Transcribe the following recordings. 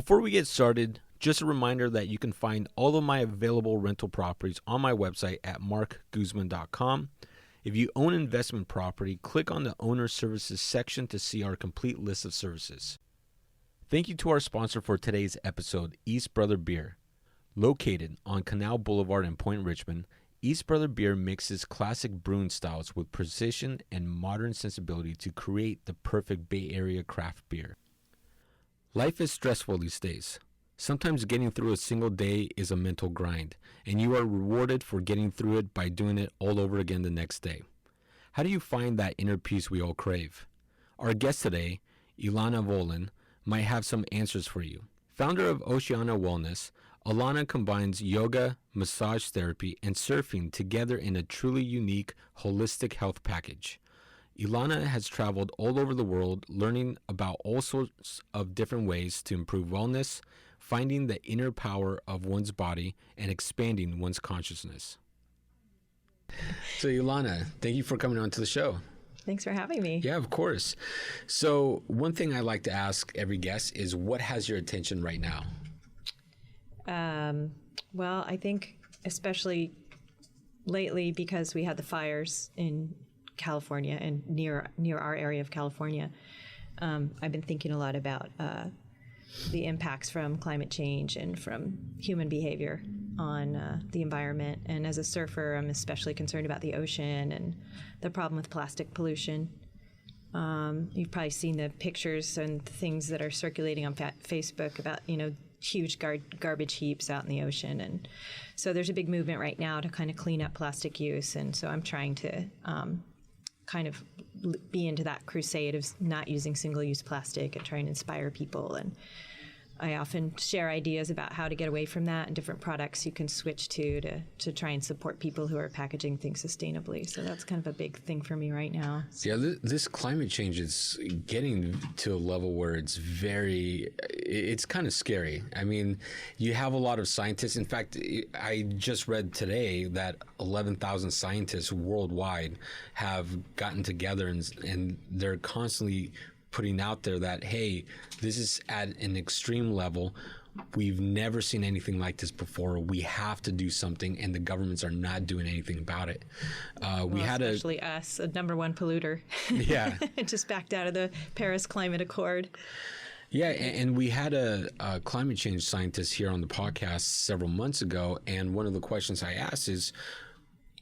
Before we get started, just a reminder that you can find all of my available rental properties on my website at marcguzman.com. If you own investment property, click on the Owner Services section to see our complete list of services. Thank you to our sponsor for today's episode, East Brother Beer. Located on Canal Boulevard in Point Richmond, East Brother Beer mixes classic brewing styles with precision and modern sensibility to create the perfect Bay Area craft beer. Life is stressful these days. Sometimes getting through a single day is a mental grind, and you are rewarded for getting through it by doing it all over again the next day. How do you find that inner peace we all crave? Our guest today, Elana Vollen, might have some answers for you. Founder of Oceana Wellness, Elana combines yoga, massage therapy, and surfing together in a truly unique, holistic health package. Elana has traveled all over the world learning about all sorts of different ways to improve wellness, finding the inner power of one's body, and expanding one's consciousness. So Elana, thank you for coming on to the show. Thanks for having me. Yeah, of course. So one thing I like to ask every guest is, what has your attention right now? Well, I think especially lately, because we had the fires in California and near our area of California, I've been thinking a lot about the impacts from climate change and from human behavior on the environment. And as a surfer, I'm especially concerned about the ocean and the problem with plastic pollution. You've probably seen the pictures and things that are circulating on Facebook about, huge garbage heaps out in the ocean. And so there's a big movement right now to kind of clean up plastic use. And so I'm trying to kind of be into that crusade of not using single-use plastic and trying to inspire people. And I often share ideas about how to get away from that and different products you can switch to try and support people who are packaging things sustainably. So that's kind of a big thing for me right now. Yeah, this climate change is getting to a level where it's kind of scary. I mean, you have a lot of scientists. In fact, I just read today that 11,000 scientists worldwide have gotten together and they're constantly putting out there that, hey, this is at an extreme level. We've never seen anything like this before. We have to do something, and the governments are not doing anything about it. Especially us, a number one polluter. Yeah. Just backed out of the Paris Climate Accord. Yeah, and we had a climate change scientist here on the podcast several months ago, and one of the questions I asked is,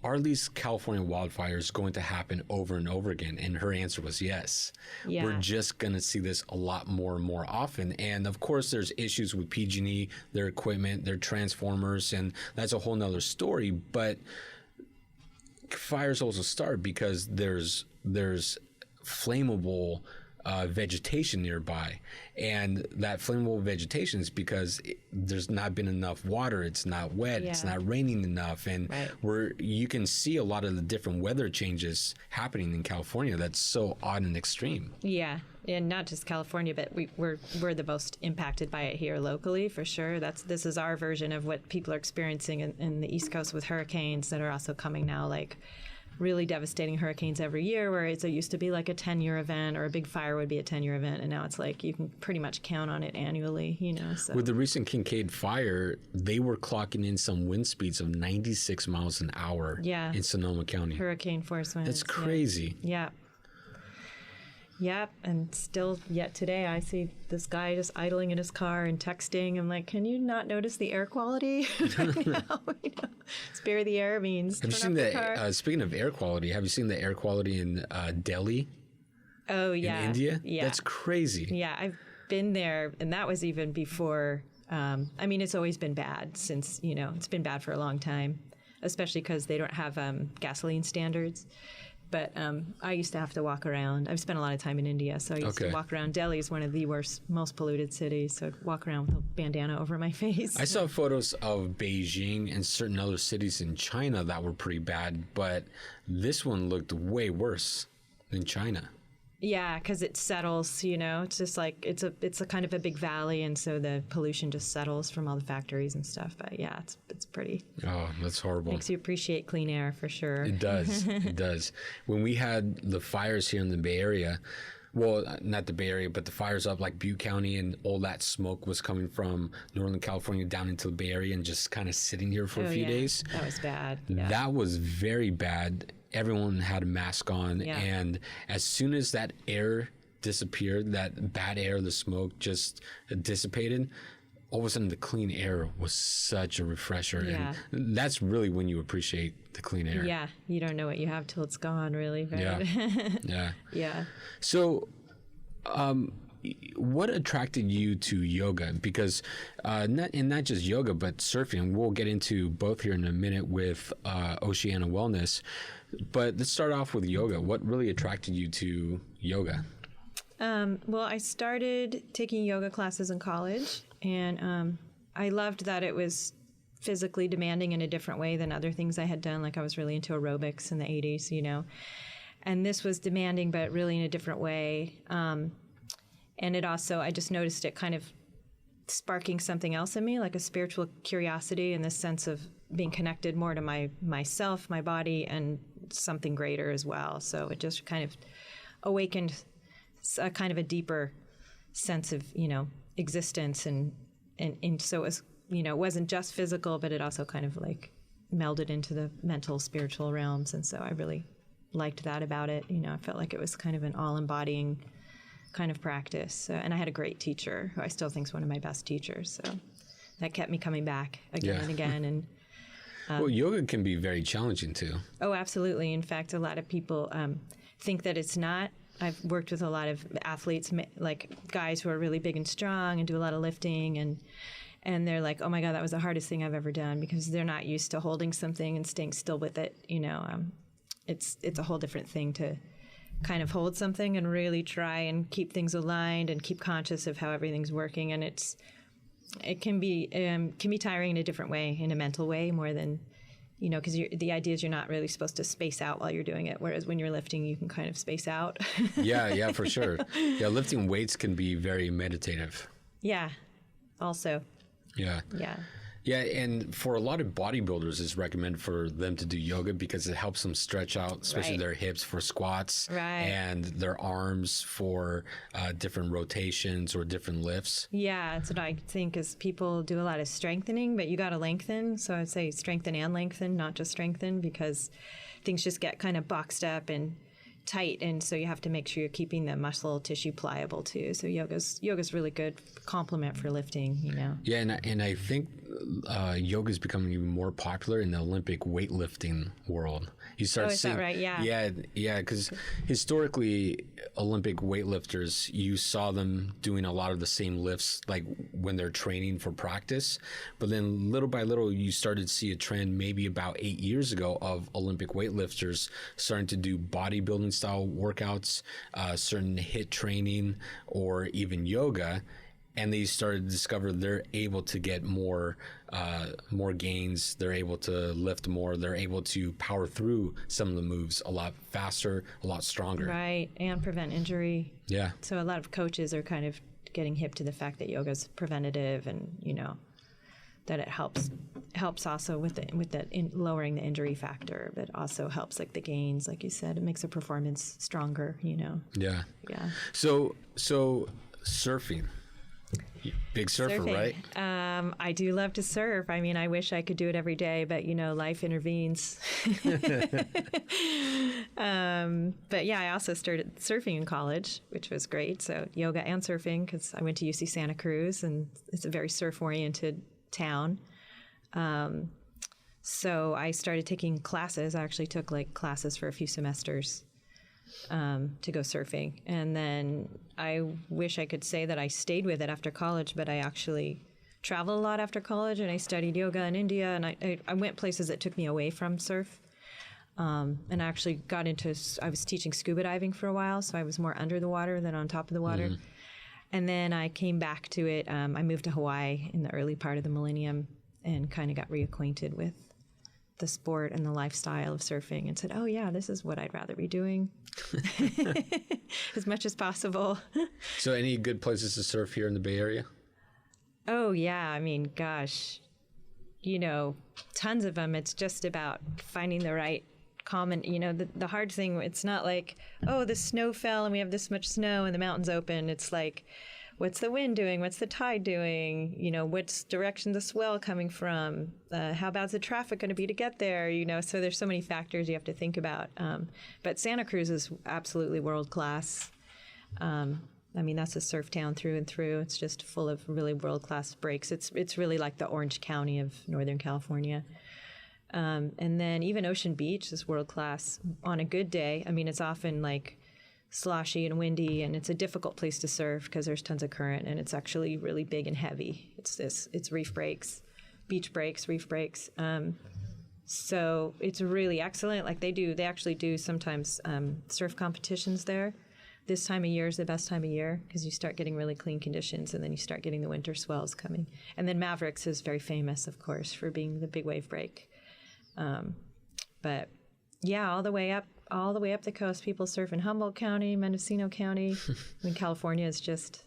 are these California wildfires going to happen over and over again? And her answer was yes. Yeah. We're just going to see this a lot more and more often. And of course, there's issues with PG&E, their equipment, their transformers, and that's a whole nother story. But fires also start because there's flammable vegetation nearby, and that flammable vegetation is because there's not been enough water. It's not wet. Yeah. It's not raining enough, and right. You can see a lot of the different weather changes happening in California. That's so odd and extreme. Yeah, and not just California, but we're the most impacted by it here locally for sure. This is our version of what people are experiencing in the East Coast with hurricanes that are also coming now, like really devastating hurricanes every year, where it used to be like a 10-year event, or a big fire would be a 10-year event, and now it's like you can pretty much count on it annually, So. With the recent Kincaid fire, they were clocking in some wind speeds of 96 miles an hour in Sonoma County. Hurricane force winds. That's crazy. Yeah. Yep, and still yet today I see this guy just idling in his car and texting. I'm like, can you not notice the air quality right now? Spare the air means have you seen the speaking of air quality, have you seen the air quality in Delhi? Oh, yeah. In India? Yeah. That's crazy. Yeah, I've been there, and that was even before. It's always been bad since, it's been bad for a long time, especially because they don't have gasoline standards. But I used to have to walk around. I've spent a lot of time in India, so I used to walk around. Delhi is one of the most polluted cities, so I'd walk around with a bandana over my face. I saw photos of Beijing and certain other cities in China that were pretty bad, but this one looked way worse than China. Yeah, because it settles, it's just like it's a kind of a big valley, and so the pollution just settles from all the factories and stuff. But yeah, it's pretty. Oh, that's horrible. Makes you appreciate clean air for sure. It does. It does. When we had the fires here in the Bay Area, well, not the Bay Area, but the fires up like Butte County, and all that smoke was coming from Northern California down into the Bay Area and just kind of sitting here for a few days. That was bad. Yeah. That was very bad. Everyone had a mask on. Yeah. And as soon as that air disappeared, that bad air, the smoke just dissipated, all of a sudden the clean air was such a refresher. Yeah. And that's really when you appreciate the clean air. Yeah. You don't know what you have till it's gone, really. Right? Yeah. Yeah. Yeah. So, what attracted you to yoga? Because not just yoga, but surfing. We'll get into both here in a minute with Oceana Wellness. But let's start off with yoga. What really attracted you to yoga? Well, I started taking yoga classes in college, and I loved that it was physically demanding in a different way than other things I had done. Like I was really into aerobics in the 80s, you know. And this was demanding, but really in a different way. And it also, I just noticed it kind of sparking something else in me, like a spiritual curiosity and this sense of being connected more to myself, my body, and something greater as well. So it just kind of awakened a kind of a deeper sense of, you know, existence. And so it was, you know, it wasn't just physical, but it also kind of like melded into the mental, spiritual realms. And so I really liked that about it. You know, I felt like it was kind of an all-embodying kind of practice. And I had a great teacher who I still think is one of my best teachers. So that kept me coming back again and again. And well, yoga can be very challenging too. Oh, absolutely. In fact, a lot of people think that it's not. I've worked with a lot of athletes, like guys who are really big and strong and do a lot of lifting, and they're like, oh my God, that was the hardest thing I've ever done, because they're not used to holding something and staying still with it. You know, it's a whole different thing to kind of hold something and really try and keep things aligned and keep conscious of how everything's working. And it can be tiring in a different way, in a mental way, more than, you know, because the idea is you're not really supposed to space out while you're doing it. Whereas when you're lifting, you can kind of space out. Yeah, for sure. Yeah, lifting weights can be very meditative. Yeah, also. Yeah. Yeah. Yeah, and for a lot of bodybuilders, it's recommended for them to do yoga because it helps them stretch out, especially their hips for squats, and their arms for different rotations or different lifts. Yeah, that's what I think, is people do a lot of strengthening, but you got to lengthen. So I'd say strengthen and lengthen, not just strengthen, because things just get kind of boxed up and tight, and so you have to make sure you're keeping the muscle tissue pliable too. So yoga's really good complement for lifting, you know. Yeah, and I think yoga is becoming even more popular in the Olympic weightlifting world. You start seeing, that right? Yeah. Yeah, because historically, Olympic weightlifters, you saw them doing a lot of the same lifts like when they're training for practice, but then little by little, you started to see a trend maybe about 8 years ago of Olympic weightlifters starting to do bodybuilding style workouts, certain HIIT training, or even yoga. And they started to discover they're able to get more gains. They're able to lift more. They're able to power through some of the moves a lot faster, a lot stronger. Right, and prevent injury. Yeah. So a lot of coaches are kind of getting hip to the fact that yoga's preventative, and you know that it helps also with lowering the injury factor, but also helps like the gains, like you said. It makes a performance stronger. You know. Yeah. Yeah. So surfing. Big surfer, surfing. Right? I do love to surf. I mean, I wish I could do it every day, but you know, life intervenes. But yeah, I also started surfing in college, which was great. So yoga and surfing, because I went to UC Santa Cruz, and it's a very surf-oriented town. So I started taking classes. I actually took like classes for a few semesters to go surfing. And then I wish I could say that I stayed with it after college, but I actually traveled a lot after college, and I studied yoga in India, and I went places that took me away from surf. And I actually I was teaching scuba diving for a while, so I was more under the water than on top of the water. Mm-hmm. And then I came back to it. I moved to Hawaii in the early part of the millennium and kind of got reacquainted with the sport and the lifestyle of surfing, and said, oh yeah, this is what I'd rather be doing as much as possible. So any good places to surf here in the Bay Area? Oh yeah. I mean, gosh, you know, tons of them. It's just about finding the right common, the hard thing, it's not like, oh, the snow fell and we have this much snow and the mountain's open. It's like, what's the wind doing? What's the tide doing? What's direction the swell coming from? How bad's the traffic going to be to get there? So there's so many factors you have to think about. But Santa Cruz is absolutely world class. That's a surf town through and through. It's just full of really world class breaks. It's really like the Orange County of Northern California. And then even Ocean Beach is world class on a good day. It's often like sloshy and windy, and it's a difficult place to surf because there's tons of current, and it's actually really big and heavy. It's reef breaks, beach breaks, reef breaks. So it's really excellent. Like they actually do sometimes surf competitions there. This time of year is the best time of year because you start getting really clean conditions, and then you start getting the winter swells coming. And then Mavericks is very famous, of course, for being the big wave break. But yeah, all the way up the coast, people surf in Humboldt County, Mendocino County. California is just,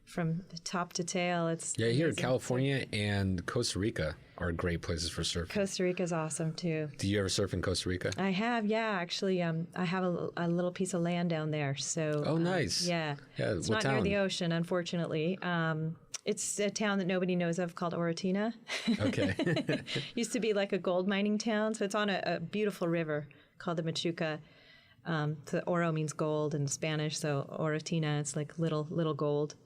from top to tail. It's here in California and Costa Rica are great places for surfing. Costa Rica's awesome too. Do you ever surf in Costa Rica? I have, actually. I have a little piece of land down there. So. Oh, nice. It's not near the ocean, unfortunately. It's a town that nobody knows of called Orotina. Okay. Used to be like a gold mining town. So it's on a beautiful river called the Machuca. So oro means gold in Spanish. So Orotina, it's like little gold.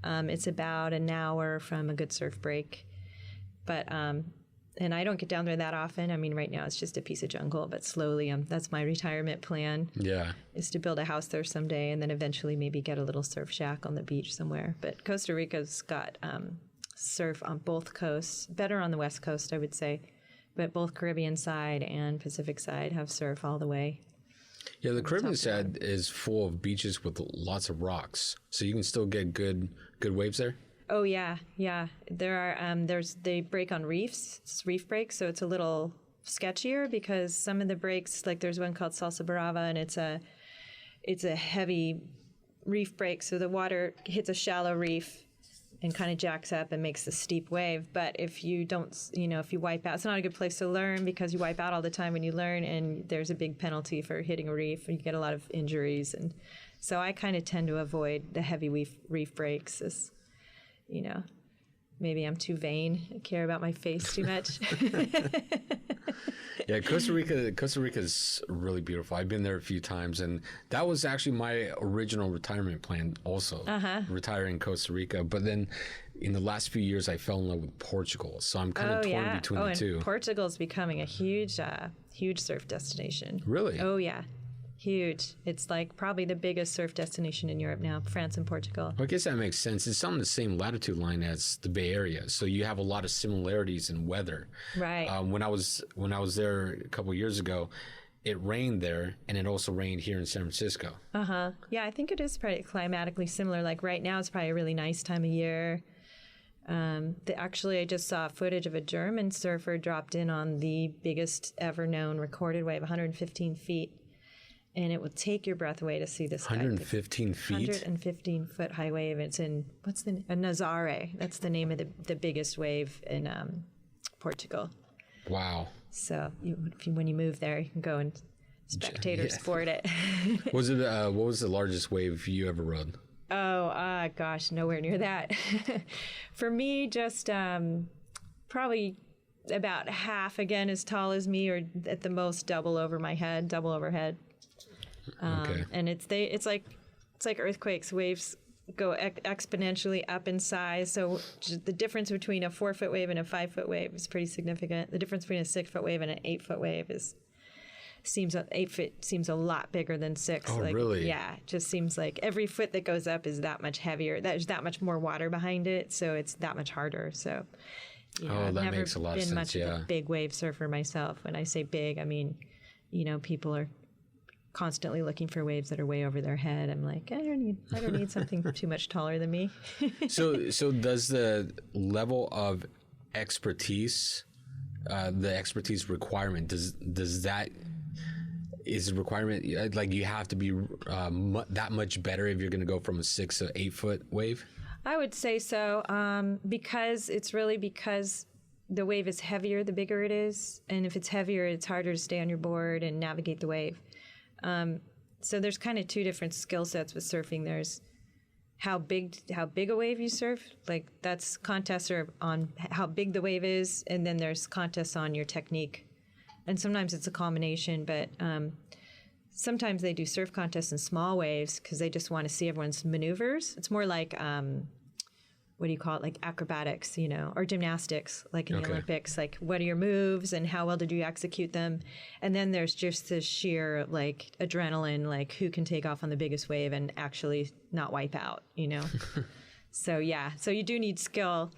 It's about an hour from a good surf break. But, and I don't get down there that often. Right now it's just a piece of jungle, but slowly, that's my retirement plan. Yeah. Is to build a house there someday and then eventually maybe get a little surf shack on the beach somewhere. But Costa Rica's got surf on both coasts, better on the West Coast, I would say. But both Caribbean side and Pacific side have surf all the way. Yeah, the Caribbean side is full of beaches with lots of rocks. So you can still get good waves there? Oh, yeah. There are, they break on reefs. It's reef breaks, so it's a little sketchier because some of the breaks, like there's one called Salsa Brava, and it's a heavy reef break. So the water hits a shallow reef and kind of jacks up and makes a steep wave. But if you don't, if you wipe out, it's not a good place to learn because you wipe out all the time when you learn, and there's a big penalty for hitting a reef, and you get a lot of injuries. And so I kind of tend to avoid the heavy reef breaks. Maybe I'm too vain. I care about my face too much. Yeah, Costa Rica is really beautiful. I've been there a few times, and that was actually my original retirement plan also, retire in Costa Rica. But then in the last few years, I fell in love with Portugal. So I'm kind of torn between the two. Portugal's becoming a huge surf destination. Really? Oh, yeah. Huge. It's like probably the biggest surf destination in Europe now, France and Portugal. Well, I guess that makes sense. It's on the same latitude line as the Bay Area, so you have a lot of similarities in weather. Right. When I was there a couple of years ago, it rained there, and it also rained here in San Francisco. Yeah, I think it is pretty climatically similar. Like right now, it's probably a really nice time of year. Actually, I just saw footage of a German surfer dropped in on the biggest ever known recorded wave, 115 feet. And it would take your breath away to see this 115 feet? 115-foot high wave. It's in, Nazare. That's the name of the biggest wave in Portugal. Wow. So when you move there, you can go and spectator sport it. What was the largest wave you ever rode? Oh, gosh, nowhere near that. For me, just probably about half, again, as tall as me, or at the most double overhead. Okay. And it's like earthquakes. Waves go exponentially up in size. So the difference between a 4-foot wave and a 5-foot wave is pretty significant. The difference between a 6-foot wave and an 8-foot wave seems 8 foot seems a lot bigger than 6. Oh, really? Yeah. It just seems like every foot that goes up is that much heavier. There's that much more water behind it, so it's that much harder. So. I've never makes a lot of sense. Been much of a big wave surfer myself. When I say big, I mean, people are constantly looking for waves that are way over their head. I'm like, I don't need something too much taller than me. So does the level of expertise, the expertise requirement, is a requirement like you have to be that much better if you're going to go from a 6 to 8 foot wave? I would say so, because the wave is heavier, the bigger it is. And if it's heavier, it's harder to stay on your board and navigate the wave. So there's kind of two different skill sets with surfing. There's how big a wave you surf. Like that's contests are on how big the wave is, and then there's contests on your technique. And sometimes it's a combination, but sometimes they do surf contests in small waves because they just want to see everyone's maneuvers. It's more like what do you call it, like acrobatics, or gymnastics, like in the Olympics, like what are your moves and how well did you execute them? And then there's just this sheer like adrenaline, like who can take off on the biggest wave and actually not wipe out, So you do need skill.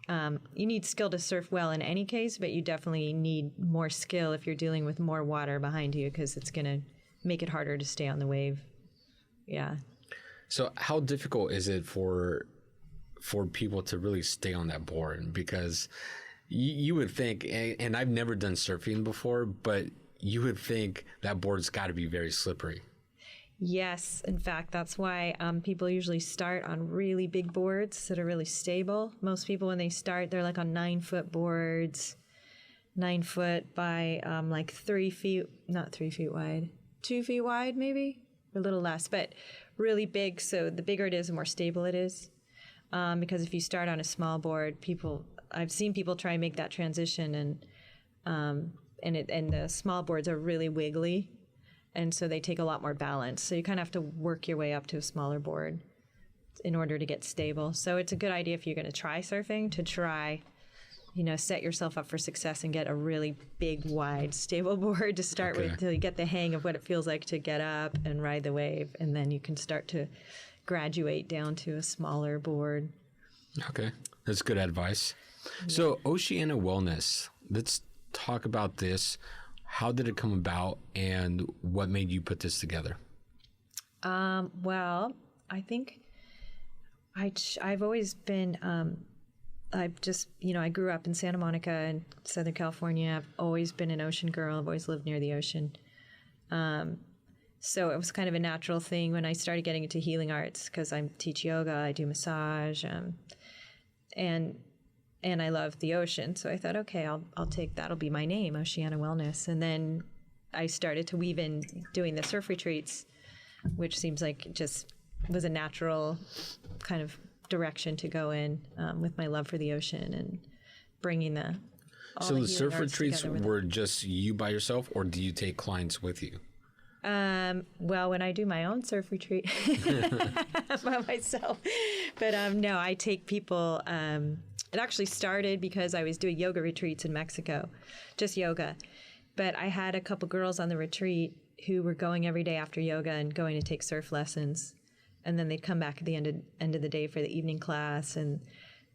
You need skill to surf well in any case, but you definitely need more skill if you're dealing with more water behind you because it's going to make it harder to stay on the wave. Yeah. So how difficult is it for people to really stay on that board? Because you would think, and I've never done surfing before, but you would think that board's got to be very slippery. Yes. In fact, that's why people usually start on really big boards that are really stable. Most people, when they start, they're like on 9-foot boards, 9 foot by like 3 feet, not 3 feet wide, 2 feet wide, maybe a little less, but really big. So the bigger it is, the more stable it is. Because if you start on a small board, I've seen people try and make that transition, and the small boards are really wiggly, and so they take a lot more balance. So you kind of have to work your way up to a smaller board in order to get stable. So it's a good idea if you're going to try surfing to try, set yourself up for success and get a really big, wide, stable board to start with until you get the hang of what it feels like to get up and ride the wave, and then you can start to graduate down to a smaller board. Okay, that's good advice. Yeah. So Oceana Wellness, let's talk about this. How did it come about, and what made you put this together? Well, I think I've always been, I grew up in Santa Monica in Southern California. I've always been an ocean girl. I've always lived near the ocean. So it was kind of a natural thing when I started getting into healing arts because I teach yoga, I do massage, and I love the ocean. So I thought, okay, I'll take that'll be my name, Oceana Wellness. And then I started to weave in doing the surf retreats, which seems like it just was a natural kind of direction to go in with my love for the ocean and bringing So the surf retreats were just you by yourself, or do you take clients with you? Well, when I do my own surf retreat by myself, but no, I take people. It actually started because I was doing yoga retreats in Mexico, just yoga. But I had a couple girls on the retreat who were going every day after yoga and going to take surf lessons, and then they'd come back at the end of the day for the evening class, and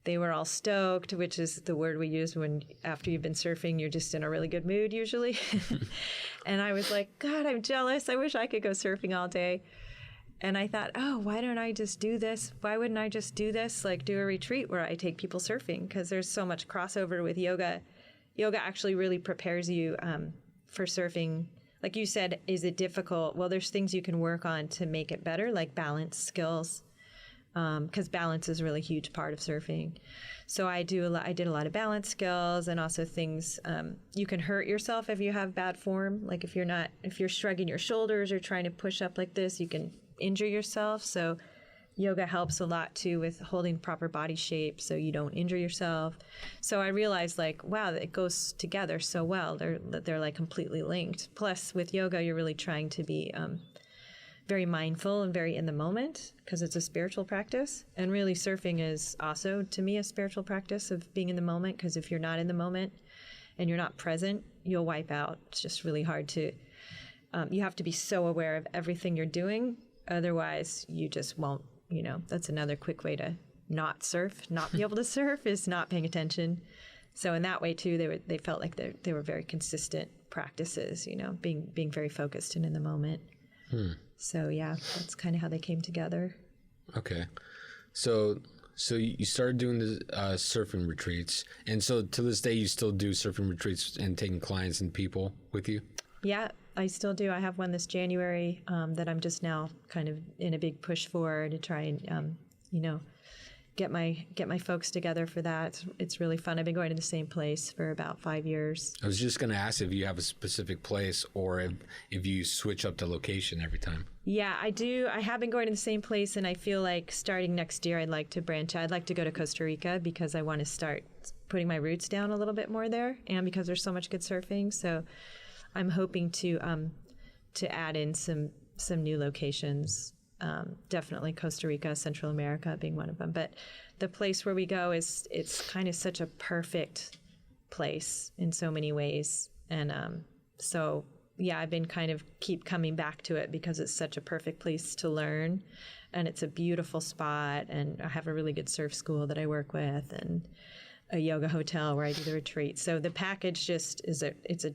they were all stoked, which is the word we use when after you've been surfing, you're just in a really good mood usually. And I was like, God, I'm jealous. I wish I could go surfing all day. And I thought, oh, why don't I just do this? Why wouldn't I just do this? Like do a retreat where I take people surfing, because there's so much crossover with yoga. Yoga actually really prepares you for surfing. Like you said, is it difficult? Well, there's things you can work on to make it better, like balance skills. Because balance is a really huge part of surfing. So I did a lot of balance skills, and also things, you can hurt yourself if you have bad form. Like if you're shrugging your shoulders or trying to push up like this, you can injure yourself. So yoga helps a lot too with holding proper body shape so you don't injure yourself. So I realized like, wow, it goes together so well. They're like completely linked. Plus with yoga, you're really trying to be, very mindful and very in the moment because it's a spiritual practice. And really surfing is also, to me, a spiritual practice of being in the moment, because if you're not in the moment and you're not present, you'll wipe out. It's just really hard to, you have to be so aware of everything you're doing. Otherwise, you just won't, that's another quick way to not surf, not be able to surf is not paying attention. So in that way, too, they felt like they were very consistent practices, being very focused and in the moment. So yeah, that's kind of how they came together. Okay. So you started doing the surfing retreats, and so to this day you still do surfing retreats and taking clients and people with you? Yeah, I still do. I have one this January that I'm just now kind of in a big push for to try and, get my folks together for that. It's really fun. I've been going to the same place for about 5 years. I was just going to ask if you have a specific place or if you switch up the location every time. Yeah, I do. I have been going to the same place, and I feel like starting next year, I'd like to branch out. I'd like to go to Costa Rica because I want to start putting my roots down a little bit more there, and because there's so much good surfing. So I'm hoping to add in some new locations. Definitely Costa Rica, Central America being one of them. But the place where we go it's kind of such a perfect place in so many ways. And so, yeah, I've been kind of keep coming back to it because it's such a perfect place to learn. And it's a beautiful spot. And I have a really good surf school that I work with and a yoga hotel where I do the retreat. So the package just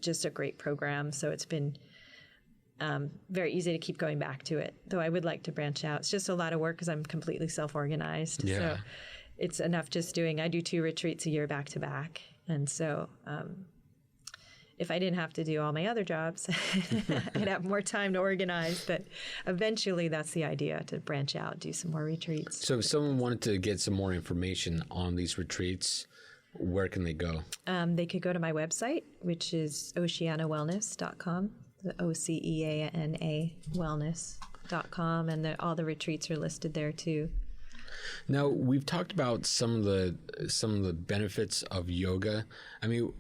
just a great program. So it's been very easy to keep going back to it, though I would like to branch out. It's just a lot of work because I'm completely self-organized. Yeah. So it's enough just I do 2 retreats a year back to back. And so if I didn't have to do all my other jobs, I'd have more time to organize. But eventually that's the idea, to branch out, do some more retreats. So if someone wanted to get some more information on these retreats, where can they go? They could go to my website, which is oceanawellness.com. The OCEANA wellness.com, and all the retreats are listed there too. Now, we've talked about some of the benefits of yoga. I mean,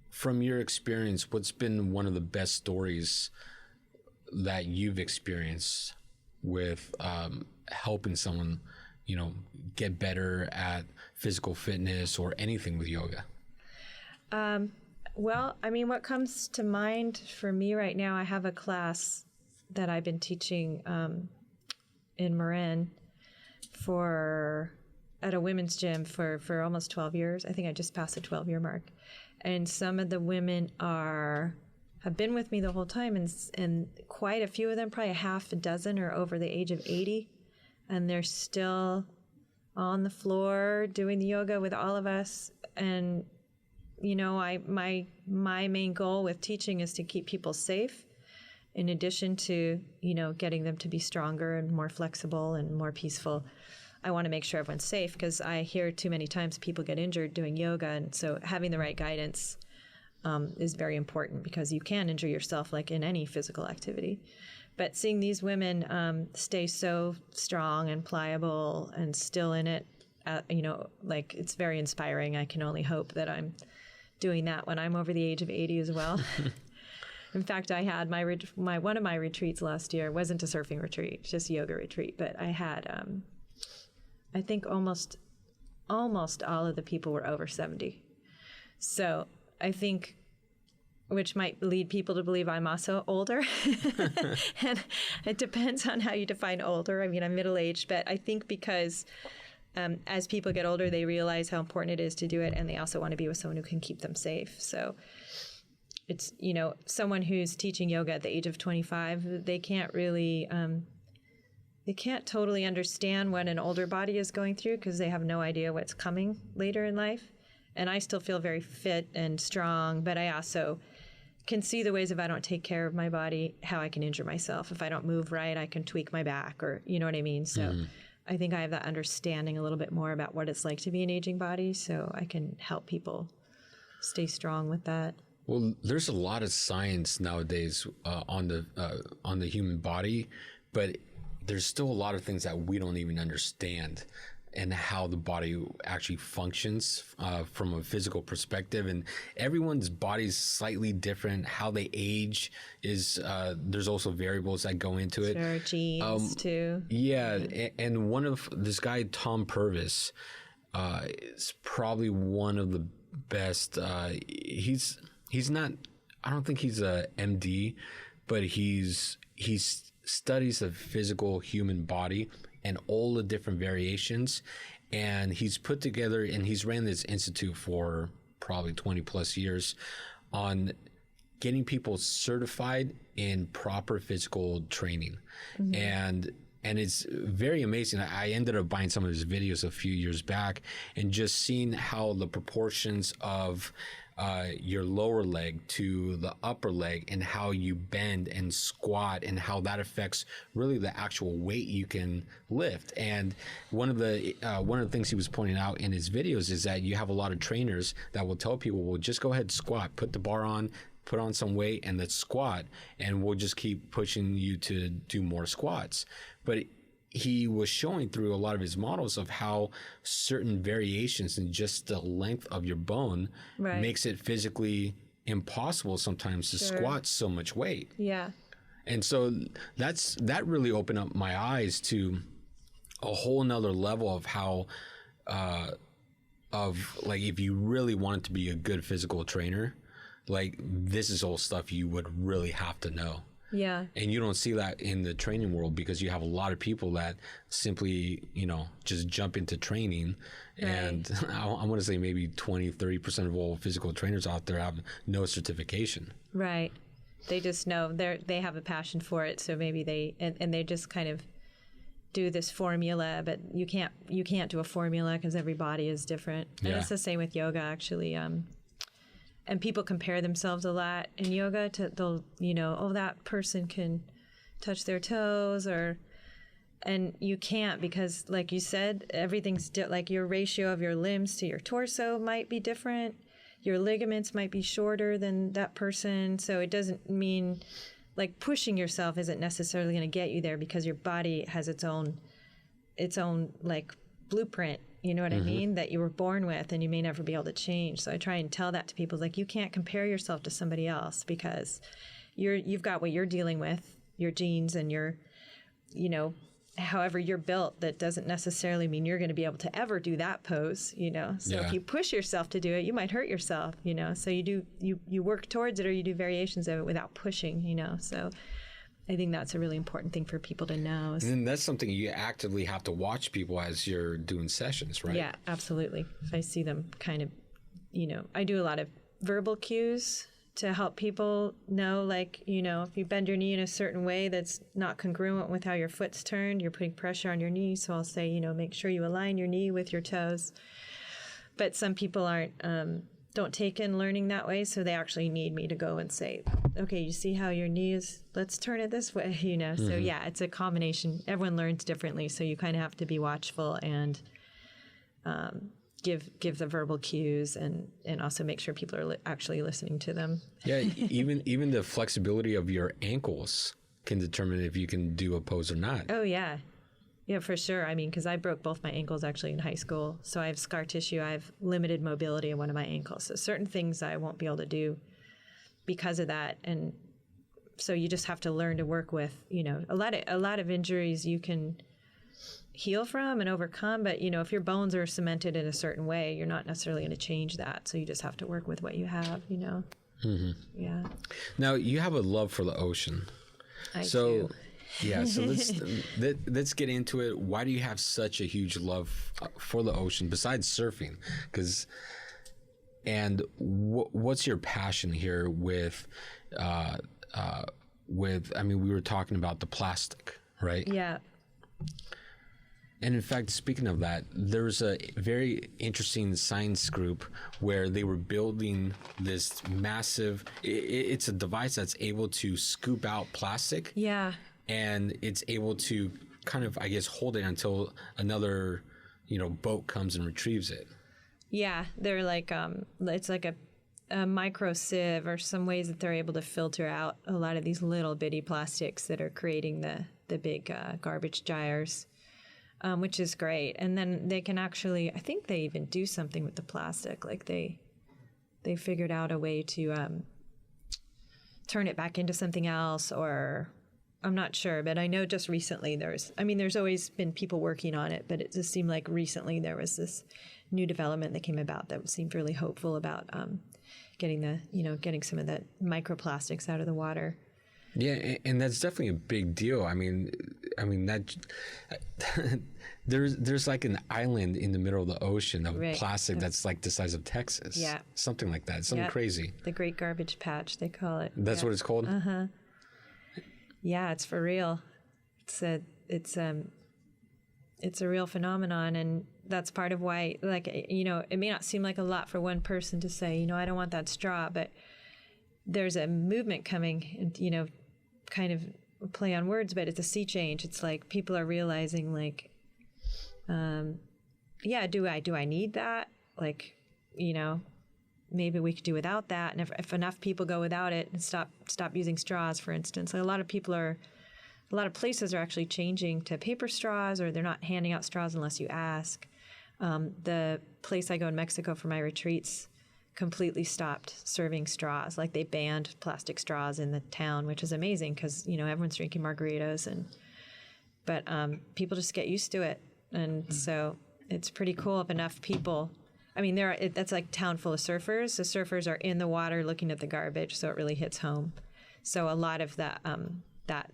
from your experience, what's been one of the best stories that you've experienced with helping someone, get better at physical fitness or anything with yoga? Well, I mean, what comes to mind for me right now, I have a class that I've been teaching in Marin at a women's gym for almost 12 years. I think I just passed the 12-year mark. And some of the women have been with me the whole time, and quite a few of them, probably a half a dozen, are over the age of 80, and they're still on the floor doing the yoga with all of us. And my main goal with teaching is to keep people safe, in addition to, getting them to be stronger and more flexible and more peaceful. I want to make sure everyone's safe because I hear too many times people get injured doing yoga. And so having the right guidance is very important, because you can injure yourself like in any physical activity. But seeing these women stay so strong and pliable and still in it, it's very inspiring. I can only hope that I'm doing that when I'm over the age of 80 as well. In fact, I had one of my retreats last year wasn't a surfing retreat, just a yoga retreat, but I had I think almost all of the people were over 70. So I think, which might lead people to believe I'm also older. And it depends on how you define older. I mean, I'm middle-aged, but I think because as people get older, they realize how important it is to do it, and they also want to be with someone who can keep them safe. So it's, someone who's teaching yoga at the age of 25, they can't really, they can't totally understand what an older body is going through because they have no idea what's coming later in life. And I still feel very fit and strong, but I also can see the ways if I don't take care of my body, how I can injure myself. If I don't move right, I can tweak my back, or you know what I mean? So I think I have that understanding a little bit more about what it's like to be an aging body, so I can help people stay strong with that. Well, there's a lot of science nowadays on the human body, but there's still a lot of things that we don't even understand, and how the body actually functions from a physical perspective. And everyone's body is slightly different. How they age is, there's also variables that go into it. Sure, genes too. Yeah, and one of this guy, Tom Purvis, is probably one of the best. He's not, I don't think he's a MD, but he's studies the physical human body and all the different variations. And he's put together, and he's ran this institute for probably 20 plus years on getting people certified in proper physical training. And it's very amazing. I ended up buying some of his videos a few years back and just seeing how the proportions of your lower leg to the upper leg and how you bend and squat and how that affects really the actual weight you can lift. And one of the things he was pointing out in his videos is that you have a lot of trainers that will tell people, well, just go ahead and squat, put the bar on, put on some weight, and let's squat, and we'll just keep pushing you to do more squats. But he was showing through a lot of his models of how certain variations in just the length of your bone makes it physically impossible sometimes to squat so much weight. Yeah. And so that really opened up my eyes to a whole nother level of how, like, if you really wanted to be a good physical trainer, like, this is all stuff you would really have to know. Yeah. And you don't see that in the training world because you have a lot of people that simply, just jump into training. Right. And I want to say maybe 20-30% of all physical trainers out there have no certification. Right. They just know they have a passion for it. So maybe they just kind of do this formula, but you can't do a formula because every body is different. And it's the same with yoga, actually. And people compare themselves a lot in yoga to that person can touch their toes, and you can't, because like you said, everything's like your ratio of your limbs to your torso might be different. Your ligaments might be shorter than that person. So it doesn't mean, like, pushing yourself isn't necessarily going to get you there, because your body has its own like blueprint. You know what I mean? That you were born with and you may never be able to change. So I try and tell that to people, like, you can't compare yourself to somebody else because you've got what you're dealing with, your genes and your, however you're built. That doesn't necessarily mean you're going to be able to ever do that pose, So if you push yourself to do it, you might hurt yourself, So you work towards it, or you do variations of it without pushing, So I think that's a really important thing for people to know. And that's something you actively have to watch people as you're doing sessions, right? Yeah, absolutely. If I see them kind of, I do a lot of verbal cues to help people know, like, if you bend your knee in a certain way that's not congruent with how your foot's turned, you're putting pressure on your knee. So I'll say, make sure you align your knee with your toes. But some people don't take in learning that way, so they actually need me to go and say, okay, you see how your knee is, let's turn it this way, So yeah, it's a combination. Everyone learns differently, so you kind of have to be watchful and give the verbal cues, and also make sure people are actually listening to them. Yeah, even the flexibility of your ankles can determine if you can do a pose or not. Oh, yeah. Yeah, for sure. I mean, because I broke both my ankles actually in high school. So I have scar tissue. I have limited mobility in one of my ankles. So certain things I won't be able to do because of that. And so you just have to learn to work with, a lot of injuries you can heal from and overcome. But, if your bones are cemented in a certain way, you're not necessarily going to change that. So you just have to work with what you have, Yeah. Now, you have a love for the ocean. I do. Yeah, so let's get into it. Why do you have such a huge love for the ocean besides surfing? What's your passion here with? I mean, we were talking about the plastic, right? Yeah. And in fact, speaking of that, there's a very interesting science group where they were building this massive. It's a device that's able to scoop out plastic. Yeah. And it's able to kind of, I guess, hold it until another, boat comes and retrieves it. Yeah, they're like, it's like a micro sieve, or some ways that they're able to filter out a lot of these little bitty plastics that are creating the big garbage gyres, which is great. And then they can actually, I think they even do something with the plastic. Like they figured out a way to turn it back into something else, or I'm not sure, but I know just recently there's always been people working on it, but it just seemed like recently there was this new development that came about that seemed really hopeful about getting some of the microplastics out of the water. Yeah, and that's definitely a big deal. I mean that there's like an island in the middle of the ocean of plastic that's like the size of Texas. Yeah, something like that. Something crazy. The Great Garbage Patch, they call it. That's what it's called. Yeah, it's for real. It's a real phenomenon, and that's part of why, like, it may not seem like a lot for one person to say, I don't want that straw, but there's a movement coming, and, kind of play on words, but it's a sea change. It's like people are realizing, like, do I need that? Like, maybe we could do without that. And if enough people go without it and stop using straws, for instance, like a lot of places are actually changing to paper straws, or they're not handing out straws unless you ask. The place I go in Mexico for my retreats completely stopped serving straws. Like, they banned plastic straws in the town, which is amazing because, everyone's drinking margaritas, but people just get used to it. And so it's pretty cool if enough people, that's like town full of surfers. The surfers are in the water looking at the garbage, so it really hits home. So a lot of that,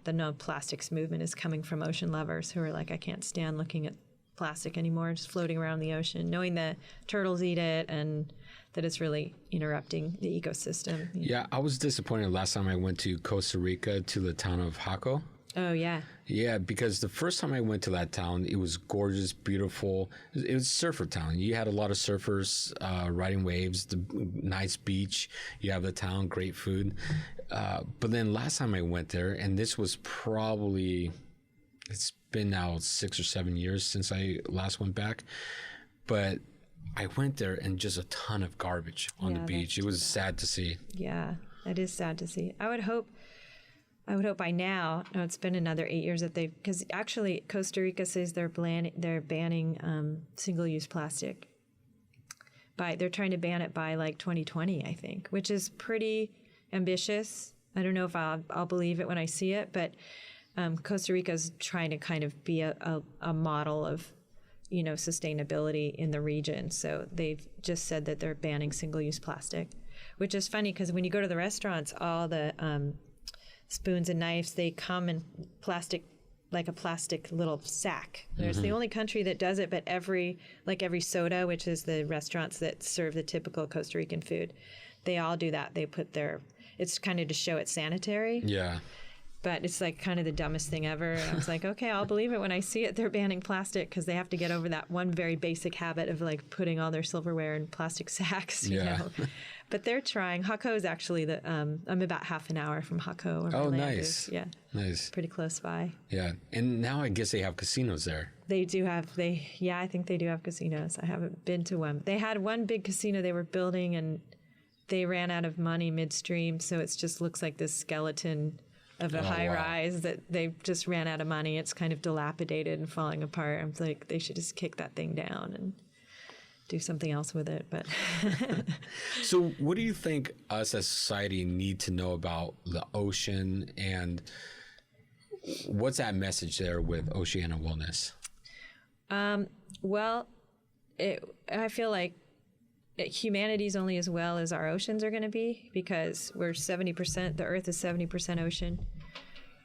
the no plastics movement is coming from ocean lovers who are like, I can't stand looking at plastic anymore, just floating around the ocean, knowing that turtles eat it and that it's really interrupting the ecosystem. Yeah, I was disappointed last time I went to Costa Rica, to the town of Jaco. Oh, yeah. Yeah, because the first time I went to that town, it was gorgeous, beautiful. It was a surfer town. You had a lot of surfers riding waves, the nice beach. You have the town, great food. But then last time I went there, and this was probably, it's been now 6 or 7 years since I last went back. But I went there and just a ton of garbage on the beach. It was sad to see. Yeah, it is sad to see. I would hope by now, it's been another 8 years because actually Costa Rica says they're banning single-use plastic. They're trying to ban it by like 2020, I think, which is pretty ambitious. I don't know if I'll believe it when I see it, but Costa Rica's trying to kind of be a model of, sustainability in the region. So they've just said that they're banning single-use plastic, which is funny because when you go to the restaurants, all the spoons and knives, they come in plastic, like a plastic little sack. There's the only country that does it, but every soda, which is the restaurants that serve the typical Costa Rican food, they all do that. They put it's kind of to show it's sanitary. Yeah. But it's like kind of the dumbest thing ever. And I was like, okay, I'll believe it when I see it. They're banning plastic because they have to get over that one very basic habit of like putting all their silverware in plastic sacks, you know. But they're trying. Jaco is actually I'm about half an hour from Jaco. Oh, nice. Yeah. Nice. Pretty close by. Yeah. And now I guess they have casinos there. They do have, I think they do have casinos. I haven't been to one. They had one big casino they were building and they ran out of money midstream. So it just looks like this skeleton of a high rise that they just ran out of money. It's kind of dilapidated and falling apart. I'm like, they should just kick that thing down and do something else with it. But so what do you think us as society need to know about the ocean, and what's that message there with Oceana Wellness? Well, I feel like humanity's only as well as our oceans are going to be, because we're 70%, the earth is 70% ocean.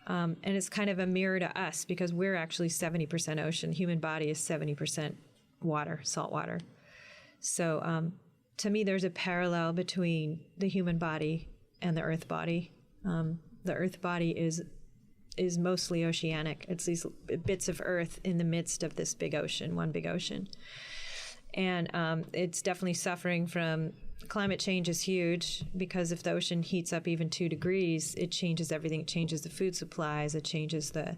And it's kind of a mirror to us because we're actually 70% ocean. Human body is 70% water, salt water. So to me, there's a parallel between the human body and the earth body. The earth body is mostly oceanic. It's these bits of earth in the midst of this big ocean, one big ocean. And it's definitely suffering from climate change is huge, because if the ocean heats up even 2 degrees, it changes everything. It changes the food supplies. It changes the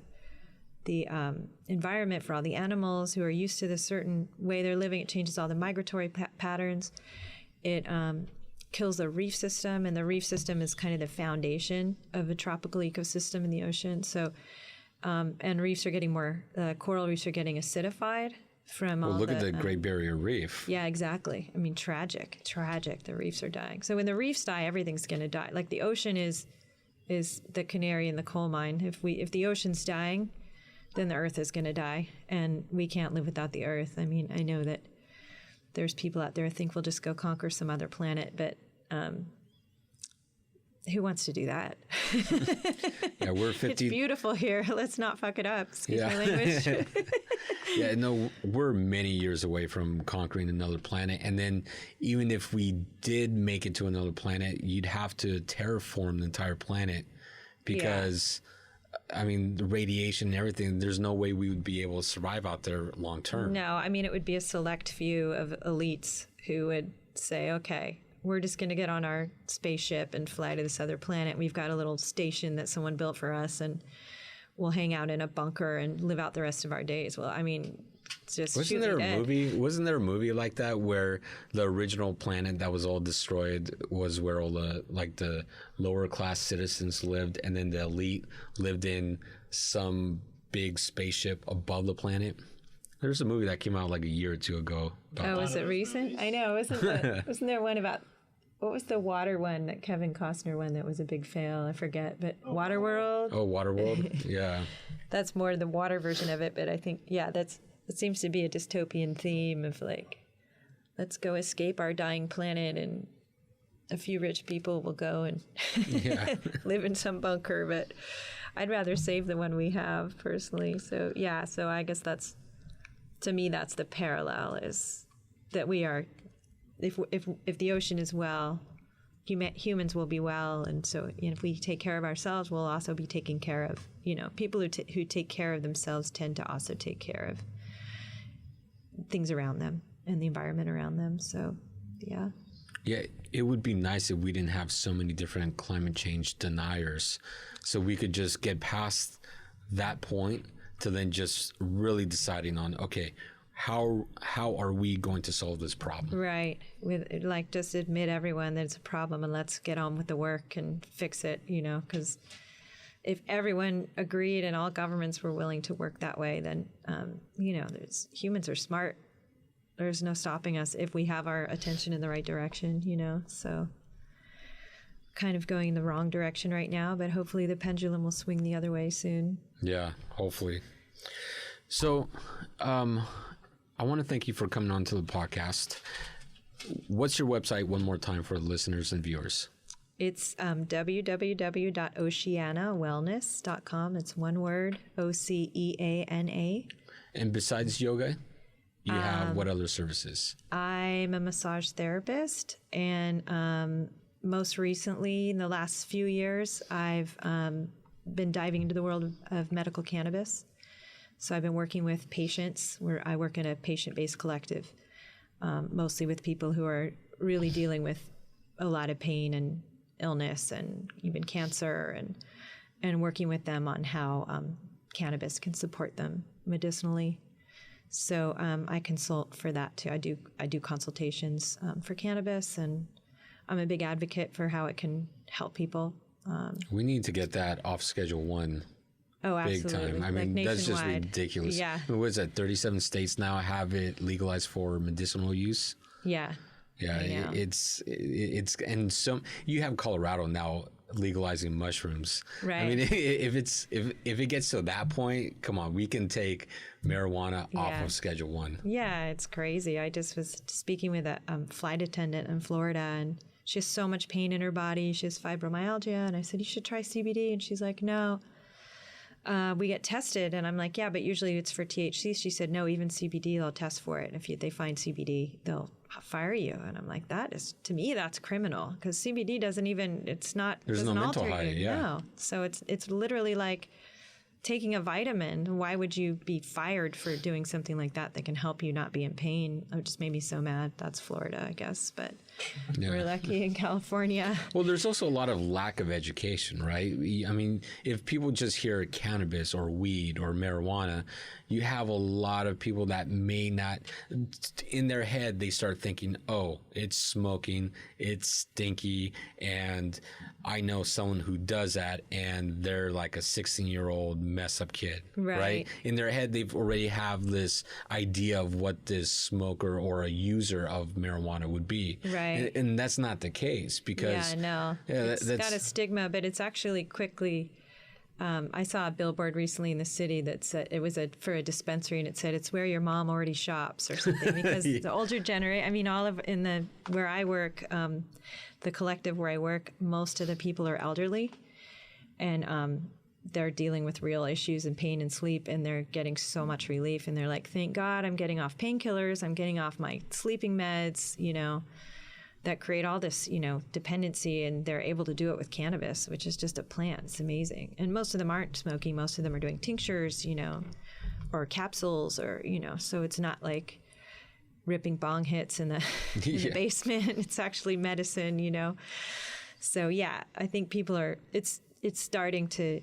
environment for all the animals who are used to this certain way they're living. It changes all the migratory patterns. It kills the reef system, and the reef system is kind of the foundation of a tropical ecosystem in the ocean. So, and reefs are getting coral reefs are getting acidified. Look at the Great Barrier Reef. Yeah, exactly. I mean, tragic. The reefs are dying. So when the reefs die, everything's going to die. Like the ocean is the canary in the coal mine. If the ocean's dying, then the earth is going to die, and we can't live without the earth. I mean, I know that there's people out there who think we'll just go conquer some other planet, but who wants to do that? Yeah, we're 50. It's beautiful here. Let's not fuck it up. Excuse my language. Yeah, no, we're many years away from conquering another planet. And then even if we did make it to another planet, you'd have to terraform the entire planet, because I mean, the radiation and everything, there's no way we would be able to survive out there long term. No, I mean, it would be a select few of elites who would say, okay, we're just going to get on our spaceship and fly to this other planet. We've got a little station that someone built for us, and we'll hang out in a bunker and live out the rest of our days. Well, I mean, it's just Wasn't there a movie like that where the original planet that was all destroyed was where all the lower class citizens lived, and then the elite lived in some big spaceship above the planet? There's a movie that came out like a year or two ago. Oh, was it recent? I know. Wasn't there one about, what was the water one that Kevin Costner won that was a big fail? I forget, but Waterworld? Oh, Waterworld? Yeah. That's more the water version of it, but I think, yeah, it seems to be a dystopian theme of like, let's go escape our dying planet, and a few rich people will go and live in some bunker, but I'd rather save the one we have personally. So yeah, so I guess to me, that's the parallel, is that we are, if the ocean is well, humans will be well, and so if we take care of ourselves, we'll also be taking care of, people who take care of themselves tend to also take care of things around them and the environment around them. So, yeah. Yeah, it would be nice if we didn't have so many different climate change deniers, so we could just get past that point to then just really deciding on, okay, how are we going to solve this problem? Right. Just admit everyone that it's a problem, and let's get on with the work and fix it, because if everyone agreed and all governments were willing to work that way, then, humans are smart. There's no stopping us if we have our attention in the right direction, so kind of going in the wrong direction right now, but hopefully the pendulum will swing the other way soon. Yeah, hopefully. So, I want to thank you for coming on to the podcast. What's your website one more time for listeners and viewers? It's www.oceanawellness.com. It's one word, OCEANA. And besides yoga, you have what other services? I'm a massage therapist, and most recently, in the last few years, I've been diving into the world of medical cannabis. So I've been working with patients, where I work in a patient-based collective, mostly with people who are really dealing with a lot of pain and illness and even cancer, and working with them on how cannabis can support them medicinally. So I consult for that too. I do consultations for cannabis, and I'm a big advocate for how it can help people. We need to get that off Schedule 1. Oh, absolutely. Big time. I mean, that's just ridiculous. Yeah. What is that? 37 states now have it legalized for medicinal use. Yeah. Yeah. It's and so you have Colorado now legalizing mushrooms. Right. I mean, if it gets to that point, come on, we can take marijuana off of Schedule 1. Yeah, it's crazy. I just was speaking with a flight attendant in Florida, and she has so much pain in her body. She has fibromyalgia, and I said, you should try CBD, and she's like, no. We get tested, and I'm like, yeah, but usually it's for THC. She said, no, even CBD, they'll test for it. If they find CBD, they'll fire you. And I'm like, to me, that's criminal, because CBD there's no mental high, yeah. No. So it's literally like taking a vitamin. Why would you be fired for doing something like that can help you not be in pain? It just made me so mad. That's Florida, I guess, but we're lucky in California. Well, there's also a lot of lack of education, right? I mean, if people just hear cannabis or weed or marijuana, you have a lot of people that may not, in their head, they start thinking, oh, it's smoking, it's stinky, and I know someone who does that, and they're like a 16-year-old mess up kid, right? In their head, they've already have this idea of what this smoker or a user of marijuana would be. Right. And that's not the case, because it's got a stigma, but it's actually quickly. I saw a billboard recently in the city that said it was for a dispensary, and it said it's where your mom already shops or something, because the older generation. I mean, where I work, the collective where I work, most of the people are elderly, and they're dealing with real issues and pain and sleep, and they're getting so much relief, and they're like, thank God I'm getting off painkillers, I'm getting off my sleeping meds, that create all this, dependency, and they're able to do it with cannabis, which is just a plant. It's amazing. And most of them aren't smoking. Most of them are doing tinctures, or capsules, or, so it's not like ripping bong hits in the, in the basement. It's actually medicine, So yeah, I think people are, it's starting to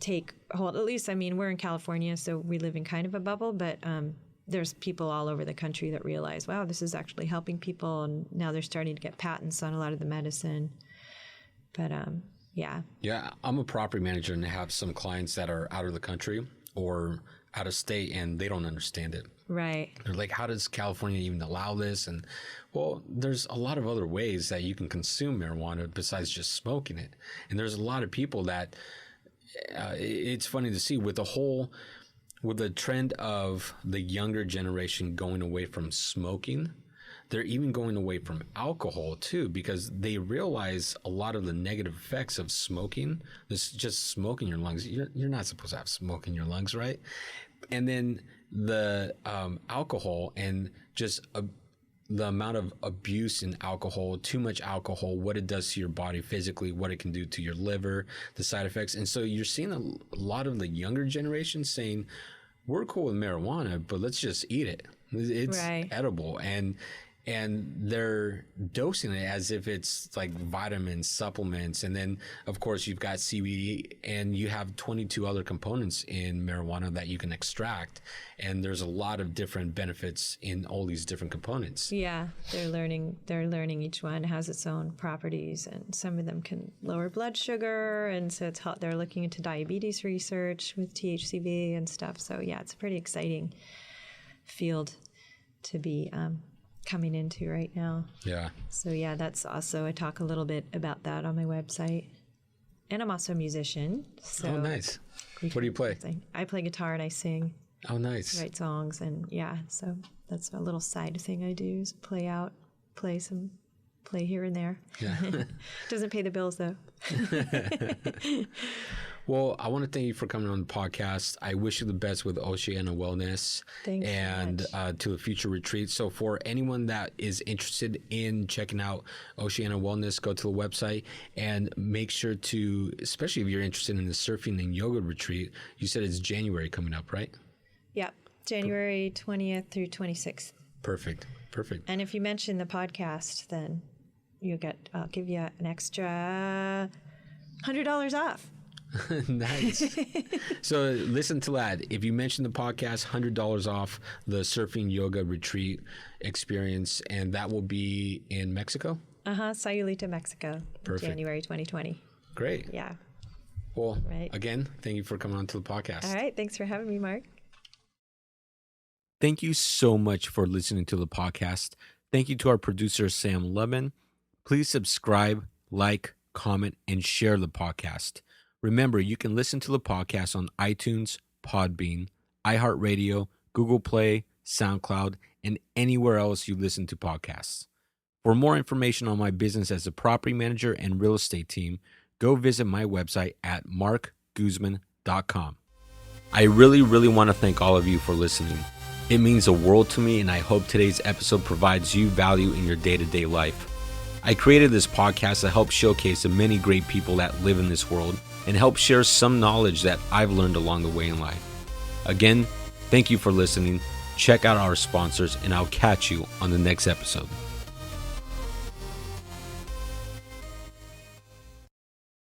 take hold. At least, we're in California, so we live in kind of a bubble, but there's people all over the country that realize, wow, this is actually helping people, and now they're starting to get patents on a lot of the medicine. But yeah. Yeah, I'm a property manager, and I have some clients that are out of the country or out of state, and they don't understand it. Right. They're like, how does California even allow this? And well, there's a lot of other ways that you can consume marijuana besides just smoking it. And there's a lot of people that it's funny to see with the trend of the younger generation going away from smoking. They're even going away from alcohol too, because they realize a lot of the negative effects of smoking. This just smoke in your lungs. You're not supposed to have smoke in your lungs, right? And then the alcohol and just the amount of abuse in alcohol, too much alcohol, what it does to your body physically, what it can do to your liver, the side effects. And so you're seeing a lot of the younger generation saying, we're cool with marijuana, but let's just eat it. It's right. Edible. And they're dosing it as if it's like vitamins, supplements. And then, of course, you've got CBD, and you have 22 other components in marijuana that you can extract. And there's a lot of different benefits in all these different components. Yeah, they're learning each one has its own properties, and some of them can lower blood sugar. And so they're looking into diabetes research with THCV and stuff. So yeah, it's a pretty exciting field to be coming into right now. Yeah. So yeah, that's also, I talk a little bit about that on my website. And I'm also a musician. So oh, nice. What do you play? I play guitar and I sing. Oh, nice. Write songs, and yeah, so that's a little side thing I do is play here and there. Yeah. Doesn't pay the bills though. Well, I want to thank you for coming on the podcast. I wish you the best with Oceana Wellness. Thanks and to a future retreat. So for anyone that is interested in checking out Oceana Wellness, go to the website and make sure to, especially if you're interested in the surfing and yoga retreat, you said it's January coming up, right? Yeah, January 20th through 26th. Perfect. And if you mention the podcast, then I'll give you an extra $100 off. Nice. So listen to that. If you mention the podcast, $100 off the surfing yoga retreat experience, and that will be in Mexico? Sayulita, Mexico. Perfect. January 2020. Great. Yeah. Well, again, thank you for coming on to the podcast. All right. Thanks for having me, Marc. Thank you so much for listening to the podcast. Thank you to our producer, Sam Lubin. Please subscribe, like, comment, and share the podcast. Remember, you can listen to the podcast on iTunes, Podbean, iHeartRadio, Google Play, SoundCloud, and anywhere else you listen to podcasts. For more information on my business as a property manager and real estate team, go visit my website at marcguzman.com. I really want to thank all of you for listening. It means the world to me, and I hope today's episode provides you value in your day-to-day life. I created this podcast to help showcase the many great people that live in this world and help share some knowledge that I've learned along the way in life. Again, thank you for listening. Check out our sponsors, and I'll catch you on the next episode.